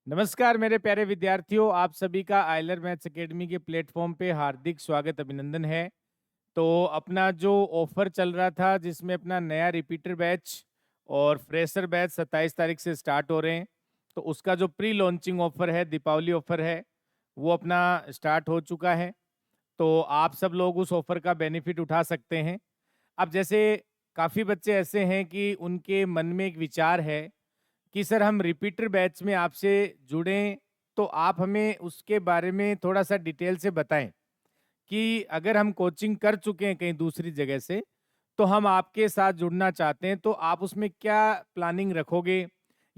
नमस्कार मेरे प्यारे विद्यार्थियों, आप सभी का आइलर मैथ्स एकेडमी के प्लेटफॉर्म पे हार्दिक स्वागत अभिनंदन है। तो अपना जो ऑफर चल रहा था जिसमें अपना नया रिपीटर बैच और फ्रेशर बैच 27 तारीख से स्टार्ट हो रहे हैं। तो उसका जो प्री लॉन्चिंग ऑफर है, दीपावली ऑफर है, वो अपना स्टार्ट हो चुका है। तो आप सब लोग उस ऑफर का बेनिफिट उठा सकते हैं। अब जैसे काफ़ी बच्चे ऐसे हैं कि उनके मन में एक विचार है कि सर हम रिपीटर बैच में आपसे जुड़ें, तो आप हमें उसके बारे में थोड़ा-सा डिटेल से बताएँ कि अगर हम कोचिंग कर चुके हैं कहीं दूसरी जगह से, तो हम आपके साथ जुड़ना चाहते हैं, तो आप उसमें क्या प्लानिंग रखोगे?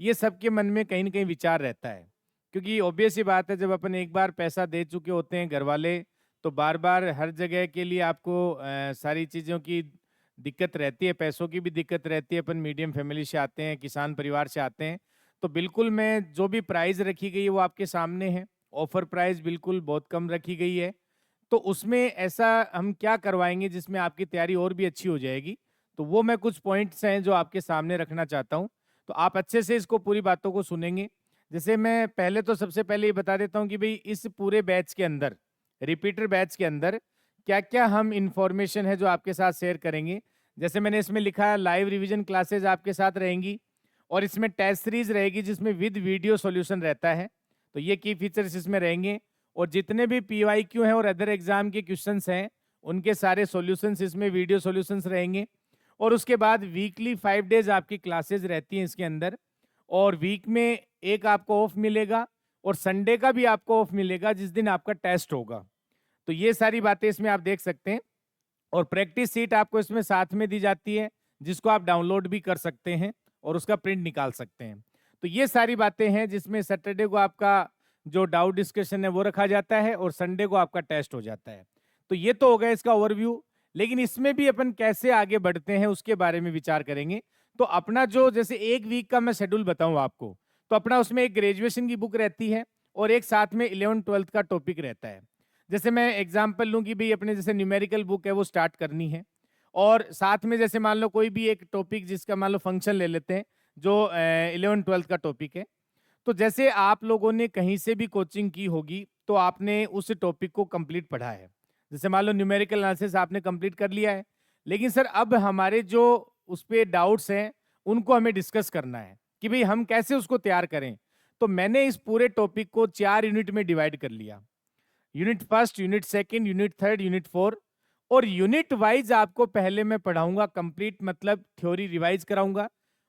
ये सबके मन में कहीं न कहीं विचार रहता है। क्योंकि ऑब्वियस सी बात है, जब अपन एक बार पैसा दे चुके होते हैं घरवाले, तो बार-बार हर जगह के लिए आपको सारी चीज़ों की दिक्कत रहती है, पैसों की भी दिक्कत रहती है। अपन मीडियम फैमिली से आते हैं, किसान परिवार से आते हैं। तो बिल्कुल मैं जो भी प्राइज़ रखी गई है वो आपके सामने है। ऑफ़र प्राइस बिल्कुल बहुत कम रखी गई है। तो उसमें ऐसा हम क्या करवाएँगे जिसमें आपकी तैयारी और भी अच्छी हो जाएगी? तो वो मैं कुछ पॉइंट्स हैं जो आपके सामने रखना चाहता हूँ। तो आप अच्छे से इसको पूरी बातों को सुनेंगे। जैसे मैं पहले तो सबसे पहले ये बता देता हूँ कि भई इस पूरे बैच के अंदर, रिपीटर बैच के अंदर क्या-क्या हम इन्फॉर्मेशन है जो आपके साथ शेयर करेंगे। जैसे मैंने इसमें लिखा है लाइव रिवीजन क्लासेस आपके साथ रहेंगी और इसमें टेस्ट सीरीज़ रहेगी जिसमें विद वीडियो सॉल्यूशन रहता है। तो ये की फीचर्स इसमें रहेंगे और जितने भी पीवाईक्यू हैं और अदर एग्जाम के क्वेश्चंस हैं, उनके सारे सॉल्यूशंस इसमें वीडियो सॉल्यूशंस रहेंगे। और उसके बाद वीकली 5 डेज़ आपकी क्लासेस रहती हैं इसके अंदर और वीक में 1 आपको ऑफ मिलेगा और संडे का भी आपको ऑफ मिलेगा जिस दिन आपका टेस्ट होगा। तो ये सारी बातें इसमें आप देख सकते हैं और प्रैक्टिस सीट आपको इसमें साथ में दी जाती है, जिसको आप डाउनलोड भी कर सकते हैं और उसका प्रिंट निकाल सकते हैं। तो ये सारी बातें हैं जिसमें सैटरडे को आपका जो डाउट डिस्कशन है वो रखा जाता है और संडे को आपका टेस्ट हो जाता है। तो ये तो हो गया इसका ओवरव्यू, लेकिन इसमें भी अपन कैसे आगे बढ़ते हैं उसके बारे में विचार करेंगे। तो अपना जो जैसे 1 वीक का मैं शेड्यूल बताऊँ आपको, तो अपना उसमें एक ग्रेजुएशन की बुक रहती है और एक साथ में 11th-12th का टॉपिक रहता है। जैसे मैं एग्जांपल लूँ कि भई अपने जैसे न्यूमेरिकल बुक है वो स्टार्ट करनी है और साथ में जैसे मान लो कोई भी एक टॉपिक जिसका मान लो फंक्शन ले लेते हैं जो 11th-12th का टॉपिक है। तो जैसे आप लोगों ने कहीं से भी कोचिंग की होगी तो आपने उस टॉपिक को कंप्लीट पढ़ा है। जैसे मान लो न्यूमेरिकल एनालिसिस आपने कंप्लीट कर लिया है, लेकिन सर अब हमारे जो उस पे डाउट्स हैं उनको हमें डिस्कस करना है कि भई हम कैसे उसको तैयार करें। तो मैंने इस पूरे टॉपिक को 4 यूनिट में डिवाइड कर लिया। Unit first, unit second, unit third, unit four और यूनिट वाइज आपको पहले मैं पढ़ाऊंगा कंप्लीट मतलब थ्योरी रिवाइज कराऊंगा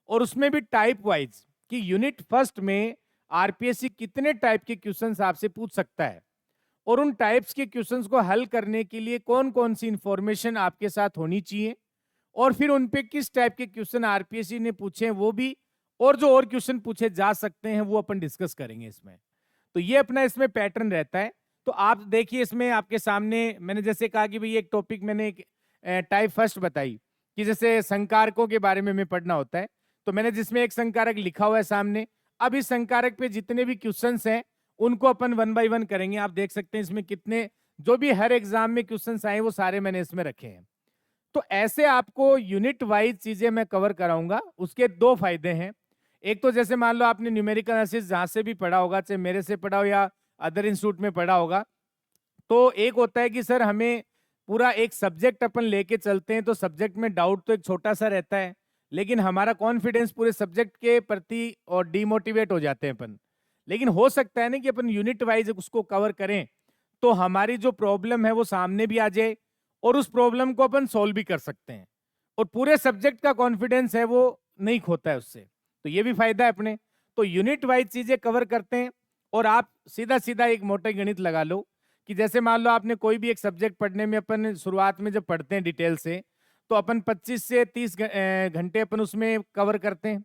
और उसमें भी टाइप वाइज कि यूनिट फर्स्ट में आरपीएससी कितने टाइप के क्वेश्चंस आपसे पूछ सकता है और उन टाइप्स के क्वेश्चंस को हल करने के लिए कौन कौन सी इंफॉर्मेशन आपके साथ होनी चाहिए और फिर उन पे किस टाइप के क्वेश्चन आरपीएससी ने पूछे हैं वो भी और जो और क्वेश्चन पूछे जा सकते हैं वो अपन डिस्कस करेंगे इसमें। तो ये अपना इसमें पैटर्न रहता है। तो आप देखिए इसमें आपके सामने मैंने जैसे कहा कि भई एक टॉपिक मैंने एक टाइप फर्स्ट बताई कि जैसे संकारकों के बारे में हमें पढ़ना होता है। तो मैंने जिसमें एक संकारक लिखा हुआ है सामने, अब इस संकारक पे जितने भी क्वेश्चंस हैं, उनको अपन वन बाय वन करेंगे। आप देख सकते हैं इसमें कितने जो भी हर एग्जाम में क्वेश्चंस आए वो सारे मैंने इसमें रखे हैं। तो ऐसे आपको यूनिट वाइज चीजें मैं कवर कराऊंगा। उसके 2 फायदे हैं। एक तो जैसे मान लो आपने न्यूमेरिकल एनालिसिस जहां से भी पढ़ा होगा, चाहे मेरे से पढ़ा हो या अदर इंस्टीट्यूट में पढ़ा होगा, तो एक होता है कि सर हमें पूरा एक सब्जेक्ट अपन लेके चलते हैं तो सब्जेक्ट में डाउट तो एक छोटा सा रहता है, लेकिन हमारा कॉन्फिडेंस पूरे सब्जेक्ट के प्रति और डिमोटिवेट हो जाते हैं अपन। लेकिन हो सकता है ना कि अपन यूनिट वाइज उसको कवर करें तो हमारी जो प्रॉब्लम है वो सामने भी आ जाए और उस प्रॉब्लम को अपन सॉल्व भी कर सकते हैं और पूरे सब्जेक्ट का कॉन्फिडेंस है वो नहीं खोता है उससे। तो ये भी फायदा है अपने। तो यूनिट वाइज चीजें कवर करते हैं और आप सीधा सीधा एक मोटे गणित लगा लो कि जैसे मान लो आपने कोई भी एक सब्जेक्ट पढ़ने में अपन शुरुआत में जब पढ़ते हैं डिटेल से, तो अपन 25 से 30 घंटे अपन उसमें कवर करते हैं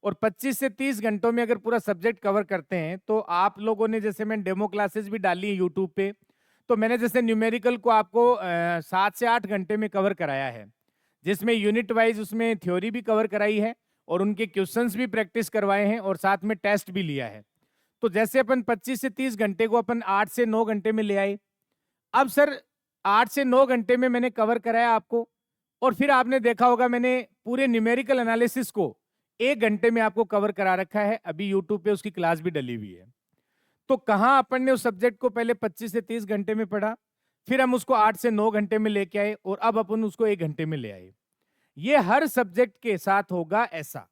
और 25 से 30 घंटों में अगर पूरा सब्जेक्ट कवर करते हैं तो आप लोगों ने जैसे मैंने डेमो क्लासेस भी डाली है यूट्यूब पे, तो मैंने जैसे न्यूमेरिकल को आपको 7 से 8 घंटे में कवर कराया है, जिसमें यूनिट वाइज उसमें थ्योरी भी कवर कराई है और उनके क्वेश्चंस भी प्रैक्टिस करवाए हैं और साथ में टेस्ट भी लिया है। तो जैसे अपन 25 से 30 घंटे को अपन 8 से 9 घंटे में ले आए। अब सर 8 से 9 घंटे में मैंने कवर कराया आपको और फिर आपने देखा होगा मैंने पूरे न्यूमेरिकल एनालिसिस को 1 घंटे में आपको कवर करा रखा है। अभी यूट्यूब पे उसकी क्लास भी डली हुई है। तो कहाँ अपन ने उस सब्जेक्ट को पहले 25 से 30 घंटे में पढ़ा, फिर हम उसको 8 से 9 घंटे में लेके आए और अब अपन उसको 1 घंटे में ले आए। ये हर सब्जेक्ट के साथ होगा ऐसा।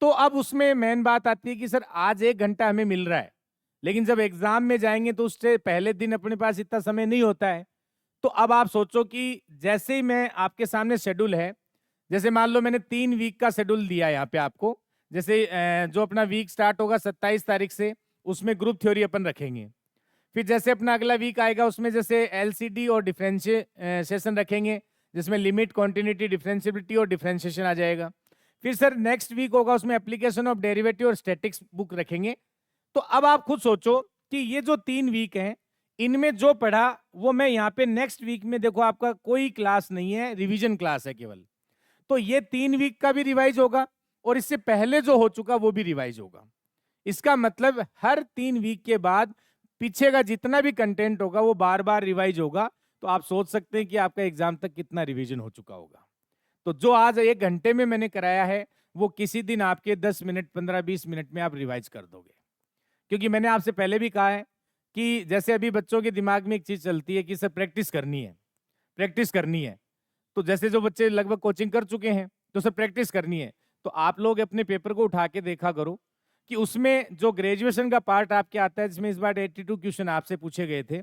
तो अब उसमें मेन बात आती है कि सर आज 1 घंटा हमें मिल रहा है, लेकिन जब एग्जाम में जाएंगे तो उससे पहले दिन अपने पास इतना समय नहीं होता है। तो अब आप सोचो कि जैसे ही मैं आपके सामने शेड्यूल है, जैसे मान लो मैंने 3 वीक का शेड्यूल दिया है यहाँ पे आपको। जैसे जो अपना वीक स्टार्ट होगा 27 तारीख से, उसमें ग्रुप थ्योरी अपन रखेंगे। फिर जैसे अपना अगला वीक आएगा उसमें जैसे एलसीडी और डिफरेंशिएशन रखेंगे, जिसमें लिमिट, कॉन्टिन्यूटी, डिफरेंशिएबिलिटी और डिफरेंशिएशन आ जाएगा। फिर सर नेक्स्ट वीक होगा उसमें एप्लीकेशन ऑफ डेरिवेटिव और स्टैटिक्स बुक रखेंगे। तो अब आप खुद सोचो कि ये जो 3 वीक हैं, इनमें जो पढ़ा वो मैं यहाँ पे नेक्स्ट वीक में, देखो आपका कोई क्लास नहीं है, रिवीजन क्लास है केवल। तो ये 3 वीक का भी रिवाइज होगा और इससे पहले जो हो चुका वो भी रिवाइज होगा। इसका मतलब हर 3 वीक के बाद पीछे का जितना भी कंटेंट होगा वो बार बार रिवाइज होगा। तो आप सोच सकते हैं कि आपका एग्जाम तक कितना रिवीजन हो चुका होगा। तो जो आज 1 घंटे में मैंने कराया है वो किसी दिन आपके 10 मिनट, 15-20 मिनट में आप रिवाइज कर दोगे। क्योंकि मैंने आपसे पहले भी कहा है कि जैसे अभी बच्चों के दिमाग में एक चीज चलती है कि सर प्रैक्टिस करनी है, प्रैक्टिस करनी है। तो जैसे जो बच्चे लगभग कोचिंग कर चुके हैं तो सर प्रैक्टिस करनी है, तो आप लोग अपने पेपर को उठा के देखा करो कि उसमें जो ग्रेजुएशन का पार्ट आपके आता है, जिसमें इस बार 82 क्वेश्चन आपसे पूछे गए थे,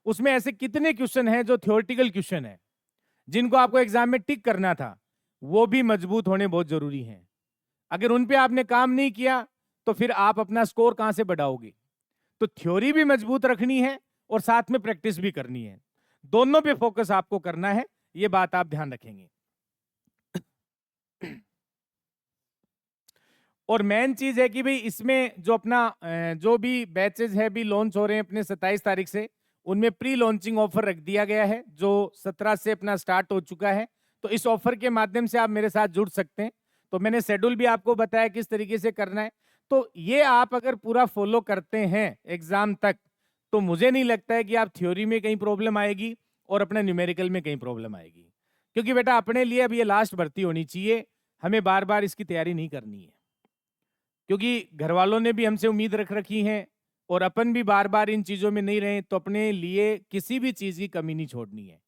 उसमें ऐसे कितने क्वेश्चन हैं जो थ्योरेटिकल क्वेश्चन है, जिनको आपको एग्जाम में टिक करना था, वो भी मजबूत होने बहुत जरूरी हैं। अगर उन पे आपने काम नहीं किया तो फिर आप अपना स्कोर कहां से बढ़ाओगे। तो थ्योरी भी मजबूत रखनी है और साथ में प्रैक्टिस भी करनी है, दोनों पे फोकस आपको करना है, ये बात आप ध्यान रखेंगे। और मेन चीज है कि भाई इसमें जो अपना जो भी बैचेज है भी लॉन्च हो रहे हैं अपने 27 तारीख से, उनमें प्री लॉन्चिंग ऑफर रख दिया गया है जो 17 से अपना स्टार्ट हो चुका है। तो इस ऑफर के माध्यम से आप मेरे साथ जुड़ सकते हैं। तो मैंने शेड्यूल भी आपको बताया किस तरीके से करना है। तो ये आप अगर पूरा फॉलो करते हैं एग्जाम तक, तो मुझे नहीं लगता है कि आप थ्योरी में कहीं प्रॉब्लम आएगी और अपने न्यूमेरिकल में कहीं प्रॉब्लम आएगी। क्योंकि बेटा अपने लिए अब ये लास्ट भर्ती होनी चाहिए, हमें बार बार इसकी तैयारी नहीं करनी है। क्योंकि घर वालों ने भी हमसे उम्मीद रख रखी है और अपन भी बार बार इन चीजों में नहीं रहे, तो अपने लिए किसी भी चीज की कमी नहीं छोड़नी है।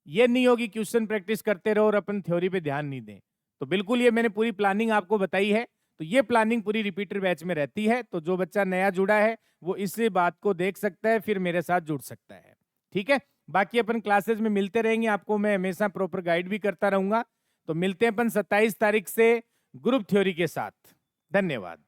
ये नहीं होगी क्वेश्चन प्रैक्टिस करते रहो और अपन थ्योरी पे ध्यान नहीं दें। तो बिल्कुल ये मैंने पूरी प्लानिंग आपको बताई है। तो ये प्लानिंग पूरी रिपीटर बैच में रहती है। तो जो बच्चा नया जुड़ा है वो इस बात को देख सकता है, फिर मेरे साथ जुड़ सकता है। ठीक है, बाकी अपन क्लासेस में मिलते रहेंगे, आपको मैं हमेशा प्रॉपर गाइड भी करता रहूंगा। तो मिलते हैं अपन 27 तारीख से ग्रुप थ्योरी के साथ। धन्यवाद।